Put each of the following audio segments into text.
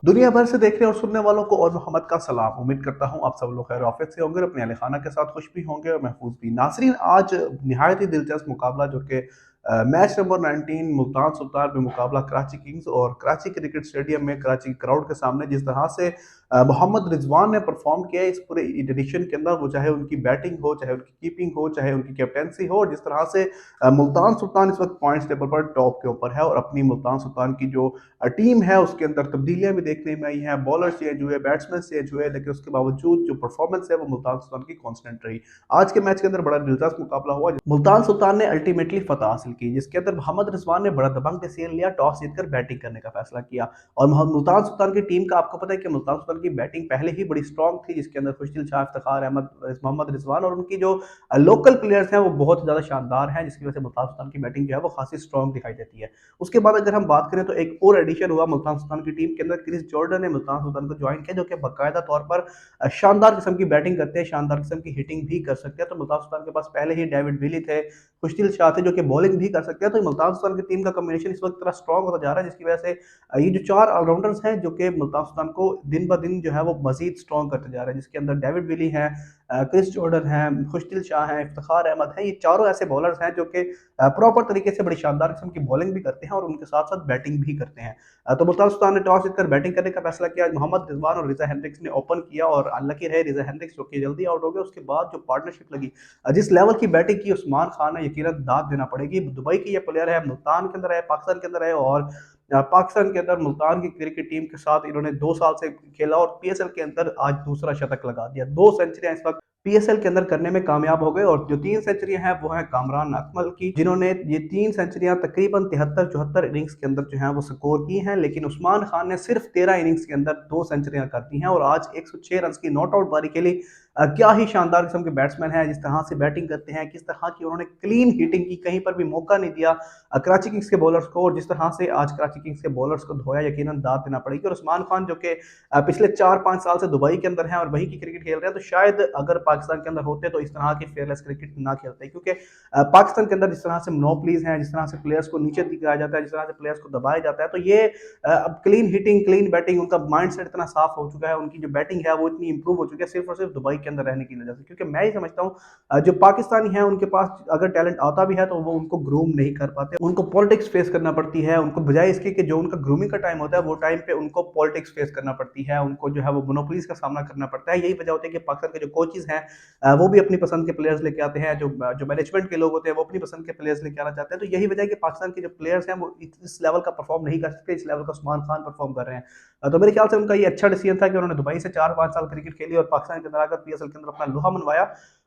दुनिया भर से देखने और सुनने वालों को और मोहम्मद का सलाम। उम्मीद करता हूँ आप सब लोग खैर ऑफिस से होंगे और अपने अहल खाना के साथ खुश भी होंगे और महफूज भी। नाजरीन, आज निहायत ही दिलचस्प मुकाबला जो कि मैच नंबर 19 मुल्तान सुल्तान में मुकाबला कराची किंग्स और कराची क्रिकेट स्टेडियम में कराची क्राउड के सामने जिस तरह से मोहम्मद रिजवान ने परफॉर्म किया इस पूरे एडिशन के अंदर, वो चाहे उनकी बैटिंग हो, चाहे उनकी कीपिंग हो, चाहे उनकी कैप्टेंसी हो, जिस तरह से मुल्तान सुल्तान इस वक्त पॉइंट्स टेबल पर टॉप के ऊपर है और अपनी मुल्तान सुल्तान की जो टीम है उसके अंदर तब्दीलियां भी देखने में आई हैं, बॉलर चेंज हुए, बैट्समैन चेंज हुए, लेकिन उसके बावजूद जो परफॉर्मेंस है वो मुल्तान सुल्तान की कांस्टेंट रही। आज के मैच के अंदर बड़ा दिलचस्प मुकाबला हुआ। मुल्तान सुल्तान ने अल्टीमेटली फतह हासिल की, जिसके अंदर मोहम्मद रिजवान ने बड़ा दबंग डिसीजन लिया, टॉस जीतकर बैटिंग करने का फैसला किया। और मुल्तान सुल्तान की टीम का आपको पता है कि मुल्तान सुल्तान की बैटिंग पहले ही बड़ी स्ट्रॉन्ग थी, जिसके अंदर खुशदिल शाह, इफ्तिखार अहमद, मोहम्मद रिजवान और उनकी जो लोकल प्लेयर्स हैं वो बहुत ज्यादा शानदार हैं, जिसकी वजह से मुल्तान सुल्तान की बैटिंग जो है वो खासी स्ट्रॉन्ग दिखाई देती है। उसके बाद अगर हम बात करें तो एक और एडिशन हुआ मुल्तान सुल्तान की टीम के अंदर, क्रिस जॉर्डन ने मुल्तान सुल्तान को ज्वाइन किया, जो कि बाकायदा तौर पर शानदार किस्म की बैटिंग करते हैं, शानदार किस्म की हिटिंग भी कर सकते हैं। तो मुल्तान सुल्तान के पास पहले ही डेविड विली थे, खुशदिल शाह थे जो कि बॉलिंग भी कर सकते हैं। तो मुल्तान सुल्तान की टीम का कॉम्बिनेशन इस वक्त इतना स्ट्रॉन्ग होता जा रहा है, जिसकी वजह से ये जो चार ऑलराउंडर्स हैं जो कि मुल्तान सुल्तान को दिन ब दिन जो है वो मजीद स्ट्रॉन्ग करते जा रहे हैं, जिसके अंदर डेविड विली हैं, क्रिस जॉर्डन है, खुशदिल शाह है, इफ्तिखार अहमद है। ये चारों ऐसे बॉलर्स हैं जो कि प्रॉपर तरीके से बड़ी शानदार किस्म की बॉलिंग भी करते हैं और उनके साथ साथ बैटिंग भी करते हैं। तो मुल्तान सुल्तान ने टॉस जीतकर बैटिंग करने का फैसला किया। मोहम्मद रिजवान और रिजा हेंड्रिक्स ने ओपन किया और अनलकी रहे रिजा हेंड्रिक्स, जो कि जल्दी आउट हो गए। उसके बाद जो पार्टनरशिप लगी, जिस लेवल की बैटिंग की उस्मान खान ने, यकीनन दाद देना पड़ेगी। दुबई की ये प्लेयर है, मुल्तान के अंदर है, पाकिस्तान के अंदर है और पाकिस्तान के अंदर मुल्तान की क्रिकेट टीम के साथ इन्होंने 2 साल से खेला और पीएसएल के अंदर आज दूसरा शतक लगा दिया। 2 सेंचुरियां इस वक्त पीएसएल के अंदर करने में कामयाब हो गए और जो 3 सेंचुरियां हैं वो हैं कामरान अकमल की, जिन्होंने ये 3 सेंचुरियां तकरीबन 73-74 इनिंग्स के अंदर जो है वो स्कोर की हैं। लेकिन उस्मान खान ने सिर्फ 13 इनिंग्स के अंदर 2 सेंचुरियां कर दी हैं और आज 106 रन की नॉट आउट पारी खेली। क्या ही शानदार किस्म के बैट्समैन है, जिस तरह से बैटिंग करते हैं, किस तरह की उन्होंने क्लीन हिटिंग की, कहीं पर भी मौका नहीं दिया कराची किंग्स के बॉलर्स को। और जिस तरह से आज कराची किंग्स के बॉलर्स को धोया, यकीनन दाद देना पड़ेगी। और उस्मान खान जो कि पिछले 4-5 साल से दुबई के अंदर हैं और वहीं की क्रिकेट खेल रहे हैं, तो शायद अगर पाकिस्तान के अंदर होते तो इस तरह की फेयरलेस क्रिकेट ना खेलते, क्योंकि पाकिस्तान के अंदर जिस तरह से मोनोपलीज हैं, जिस तरह से प्लेयर्स को नीचे दिखाया जाता है, जिस तरह से प्लेयर्स को दबाया जाता है, तो ये अब क्लीन हिटिंग, क्लीन बैटिंग, उनका माइंड सेट इतना साफ हो चुका है, उनकी जो बैटिंग है वो इतनी इंप्रूव हो चुकी है सिर्फ और सिर्फ दुबई के अंदर रहने की वजह से। क्योंकि मैं ही समझता हूँ जो पाकिस्तानी है उनके पास अगर टैलेंट आता भी है तो वो उनको ग्रूम नहीं कर पाते, उनको पॉलिटिक्स फेस करना पड़ती है। उनको बजाय इसके कि जो उनका ग्रूमिंग का टाइम होता है वो टाइम पे उनको पॉलिटिक्स फेस करना पड़ती है, उनको जो है वो मोनोपोलीज का सामना करना पड़ता है। यही वजह होती है कि पाकिस्तान के जो कोचेज हैं वो भी अपनी पसंद के प्लेयर्स लेके आते हैं, जो जो मैनेजमेंट के लोग होते हैं वो अपनी पसंद के प्लेयर्स लेके आना चाहते हैं। तो यही वजह है कि पाकिस्तान के जो प्लेयर्स हैं वो इस लेवल का परफॉर्म नहीं कर सकते, इस लेवल का उस्मान खान परफॉर्म कर रहे हैं। तो मेरे ख्याल से उनका ये अच्छा डिसीजन था कि उन्होंने दुबई से 4-5 साल क्रिकेट खेली और पाकिस्तान के अंदर आकर पीएसएल के अंदर अपना लोहा मनवाया।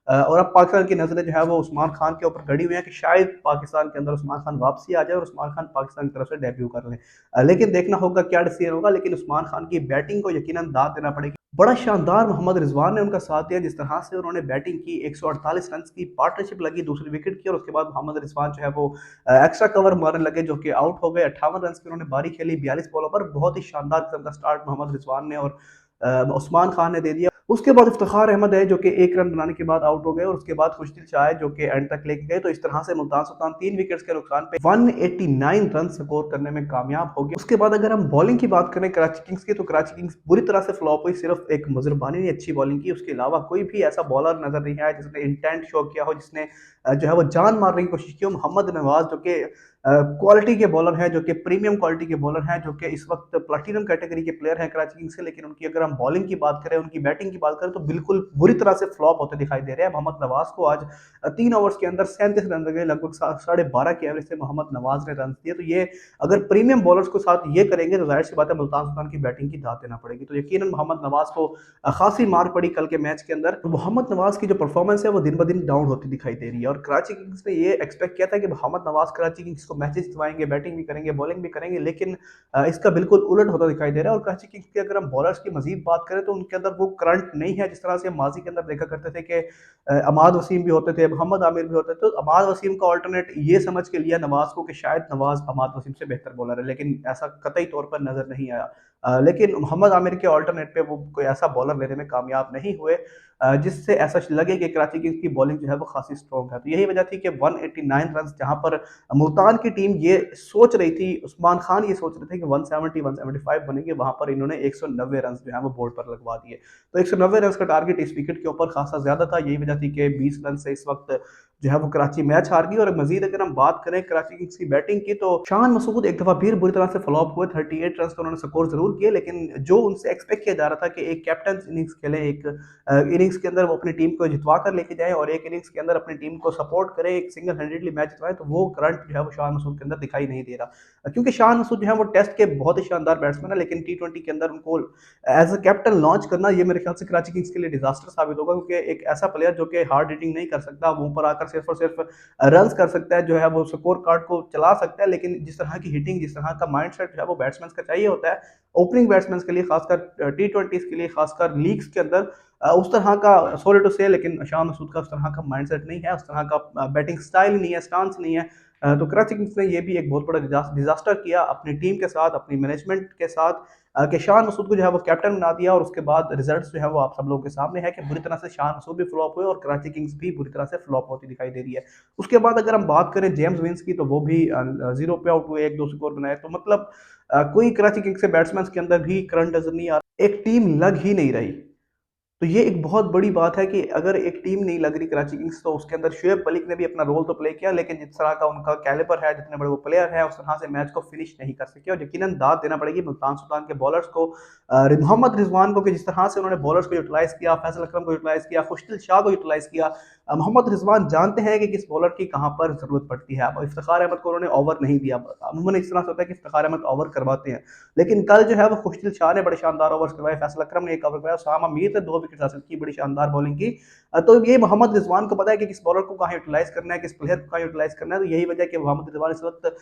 और अब पाकिस्तान की नजरें जो है वो उस्मान खान के ऊपर गड़ी हुई है कि शायद पाकिस्तान के अंदर उस्मान खान वापसी आ जाए और उस्मान खान पाकिस्तान की तरफ से डेब्यू कर लें। लेकिन देखना होगा क्या डिसीजन होगा। लेकिन उस्मान खान की बैटिंग को यकीनन दाद देना पड़ेगी। बड़ा शानदार मोहम्मद रिजवान ने उनका साथ दिया, जिस तरह से उन्होंने बैटिंग की, 148 रन की पार्टनरशिप लगी दूसरी विकेट की और उसके बाद मोहम्मद रिजवान जो है वो एक्स्ट्रा कवर मारने लगे, जो कि आउट हो गए। 58 रन की उन्होंने बारी खेली 42 बॉलों पर। बहुत ही शानदार किस्म का स्टार्ट मोहम्मद रिजवान ने और उस्मान खान ने दे दिया। उसके बाद इफ्तिखार अहमद है जो कि 1 रन बनाने के बाद आउट हो गए और उसके बाद खुशदिल शाह है जो कि एंड तक लेके गए। तो इस तरह से मुल्तान सुल्तान 3 विकेट्स के नुकसान पे 189 रन स्कोर करने में कामयाब हो गया। उसके बाद अगर हम बॉलिंग की बात करें कराची किंग्स की, तो कराची किंग्स बुरी तरह से फ्लॉप हुई। सिर्फ एक मुजरबानी ने अच्छी बॉलिंग की, उसके अलावा कोई भी ऐसा बॉलर नजर नहीं आया जिसने इंटेंट शो किया हो, जिसने जो है वो जान मारने की कोशिश की हो। मोहम्मद नवाज जो कि क्वालिटी के बॉलर हैं, जो कि प्रीमियम क्वालिटी के बॉलर हैं, जो कि इस वक्त प्लेटिनम कैटेगरी के प्लेयर हैं कराची किंग्स से, लेकिन उनकी अगर हम बॉलिंग की बात करें, उनकी बैटिंग की बात करें, तो बिल्कुल बुरी तरह से फ्लॉप होते दिखाई दे रहे हैं। मोहम्मद नवाज को आज 3 ओवर्स के अंदर 37 रन लगे, लगभग 12.5 की एवरेज से मोहम्मद नवाज ने रन दिए। तो ये अगर प्रीमियम बॉलर्स के साथ ये करेंगे तो जाहिर सी बात है मुल्तान सुल्तान की बैटिंग की दाद देना पड़ेगी। तो यकीनन मोहम्मद नवाज को खासी मार पड़ी कल के मैच के अंदर। मोहम्मद नवाज की जो परफॉर्मेंस है वो दिन ब दिन डाउन होती दिखाई दे रही है और कराची किंग्स ने ये एक्सपेक्ट किया था कि मोहम्मद नवाज कराची किंग्स को मैचेस जितवाएंगे, बैटिंग भी करेंगे, बॉलिंग भी करेंगे, लेकिन इसका बिल्कुल उलट होता दिखाई दे रहा है। और कराची किंग्स की अगर हम बॉलर्स की मजीद बात करें तो उनके अंदर वो करंट नहीं है जिस तरह से हम माजी के अंदर देखा करते थे कि अमाद वसीम भी होते थे, मोहम्मद आमिर भी होते थे। तो अमाद वसीम का ऑल्टरनेट ये समझ के लिया नवाज को कि शायद नवाज अमाद वसीम से बेहतर बॉलर है, लेकिन ऐसा कतई तौर पर नजर नहीं आया। लेकिन मोहम्मद आमिर के अल्टरनेट पे वो कोई ऐसा बॉलर लेने में कामयाब नहीं हुए जिससे ऐसा लगे कि कराची किंग्स की बॉलिंग जो है वो खासी स्ट्रॉन्ग है। तो यही वजह थी कि 189 रन जहां पर मुल्तान की टीम ये सोच रही थी, उस्मान खान ये सोच रहे थे कि 170 175 बनेंगे, वहां पर इन्होंने 190 रन जो है वो बोर्ड पर लगवा दिए। तो 190 रन का टारगेट इस विकेट के ऊपर खासा ज्यादा था। यही वजह थी कि 20 रन से इस वक्त जो है वो कराची मैच हार गई। और मजीद अगर हम बात करें कराची किंग्स की बैटिंग की, तो शान मसूद एक दफा फिर बुरी तरह से फ्लॉप हुए। 38 रन तो उन्होंने स्कोर जरूर किए, लेकिन जो उनसे एक्सपेक्ट किया जा रहा था कि एक कैप्टन इनिंग्स खेले, एक इनिंग्स के अंदर वो अपनी टीम को जितवा कर लेके जाए और एक इनिंग्स के अंदर अपनी टीम को सपोर्ट करे, एक सिंगल हैंडेडली मैच जितवाए, तो वो करंट जो है वो शान मसूद के अंदर दिखाई नहीं दे रहा। क्योंकि शान मसूद जो है वो टेस्ट के बहुत ही शानदार बैट्समैन है, लेकिन टी20 के अंदर उनको एज अ कैप्टन लॉन्च करना ये मेरे ख्याल से कराची किंग्स के लिए डिजास्टर साबित होगा। क्योंकि एक ऐसा प्लेयर जो कि हार्ड हिटिंग नहीं कर सकता, वो ऊपर आकर सिर्फ और सिर्फ रन कर सकता है, जो है वो स्कोर कार्ड को चला सकता है, लेकिन जिस तरह की हिटिंग, जिस तरह का माइंडसेट जो है वो बैट्समैन का चाहिए होता है ओपनिंग बैट्समैन के लिए, खासकर टी20 के लिए, खासकर लीग्स के अंदर, उस तरह का सॉरी टू से, लेकिन शान मसूद का उस तरह का माइंडसेट नहीं है, उस तरह का बैटिंग स्टाइल नहीं है, स्टांस नहीं है। तो कराची किंग्स ने ये भी एक बहुत बड़ा डिजास्टर किया अपनी टीम के साथ, अपनी मैनेजमेंट के साथ, कि शान मसूद को जो है वो कैप्टन बना दिया। और उसके बाद रिजल्ट्स जो है वो आप सब लोगों के सामने है कि बुरी तरह से शान मसूद भी फ्लॉप हुए और कराची किंग्स भी बुरी तरह से फ्लॉप होती दिखाई दे रही है। उसके बाद अगर हम बात करें जेम्स विंस की, तो वो भी 0 पे आउट हुए, 1-2 स्कोर बनाए। तो मतलब कोई कराची किंग्स के बैट्समैन के अंदर भी करंट नजर नहीं आ रहा, एक टीम लग ही नहीं रही। तो ये एक बहुत बड़ी बात है कि अगर एक टीम नहीं लग रही कराची किंग्स, तो उसके अंदर शुएब मलिक ने भी अपना रोल तो प्ले किया, लेकिन जिस तरह का उनका कैलिबर है, जितने बड़े वो प्लेयर है, उस तरह से मैच को फिनिश नहीं कर सके। और यकीनन दाद देना पड़ेगी मुल्तान सुल्तान के बॉलर्स को, मोहम्मद रिजवान को, कि जिस तरह से उन्होंने बॉलर्स को यूटिलाइज किया, फैसल अकरम को यूटिलाइज किया, खुशदिल शाह को यूटिलाइज किया। मोहम्मद रिजवान जानते हैं कि किस बॉलर की कहाँ पर जरूरत पड़ती है। अब इफ्तिखार अहमद को उन्होंने ओवर नहीं दिया, अमूमन इस तरह से होता है कि इफ्तिखार अहमद ओवर करवाते हैं, लेकिन कल जो है वो खुशदिल शाह ने बड़े शानदार ओवर्स करवाए, फैसल अकरम ने एक ओवर करवाया, उसामा मीर ने 2 विकेट हासिल की, बड़ी शानदार बॉलिंग की। तो ये मोहम्मद रिजवान को पता है कि किस बॉलर को कहाँ यूटिलाइज करना है, किस प्लेयर को कहाँ यूटिलाइज करना है। तो यही वजह है कि मोहम्मद रिजवान इस वक्त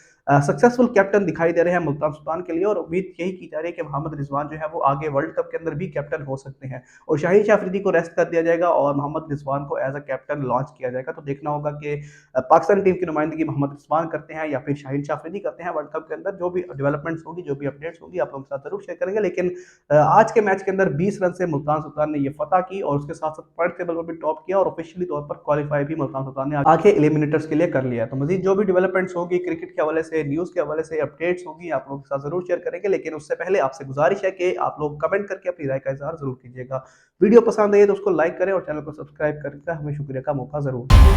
सक्सेसफुल कैप्टन दिखाई दे रहे हैं मुल्तान सुल्तान के लिए। और उम्मीद यही की जा रही है कि मोहम्मद रिजवान जो है वो आगे वर्ल्ड कप के अंदर भी कैप्टन हो सकते हैं, और शाहीन शाह अफरीदी को रेस्ट कर दिया जाएगा और मोहम्मद रिजवान को एज अ कैप्टन लॉन्च किया जाएगा। तो देखना होगा कि पाकिस्तान टीम की नुमाइंदगी मोहम्मद रिजवान करते हैं या फिर शाहीन शाह अफरीदी करते हैं वर्ल्ड कप के अंदर। जो भी डेवलपमेंट्स होगी, जो भी अपडेट्स होगी, आप लोगों के साथ जरूर शेयर करेंगे। लेकिन आज के मैच के अंदर 20 रन से मुल्तान सुल्तान ने ये फतह की और उसके साथ साथ पॉइंट टेबल पर भी टॉप किया और ऑफिशियली तौर पर क्वालिफाई भी मुल्तान सुल्तान ने आगे एलिमिनेटर्स के लिए कर लिया। तो मजीद जो भी डेवलपमेंट्स होगी क्रिकेट के हवाले से, न्यूज़ के हवाले से, अपडेट्स होगी, आप लोगों के साथ जरूर शेयर करेंगे। लेकिन उससे पहले आपसे गुजारिश है कि आप लोग कमेंट करके अपनी राय का इजहार जरूर कीजिएगा। वीडियो पसंद आई तो उसको लाइक करें और चैनल को सब्सक्राइब करके हमें शुक्रिया का मौका जरूर दें।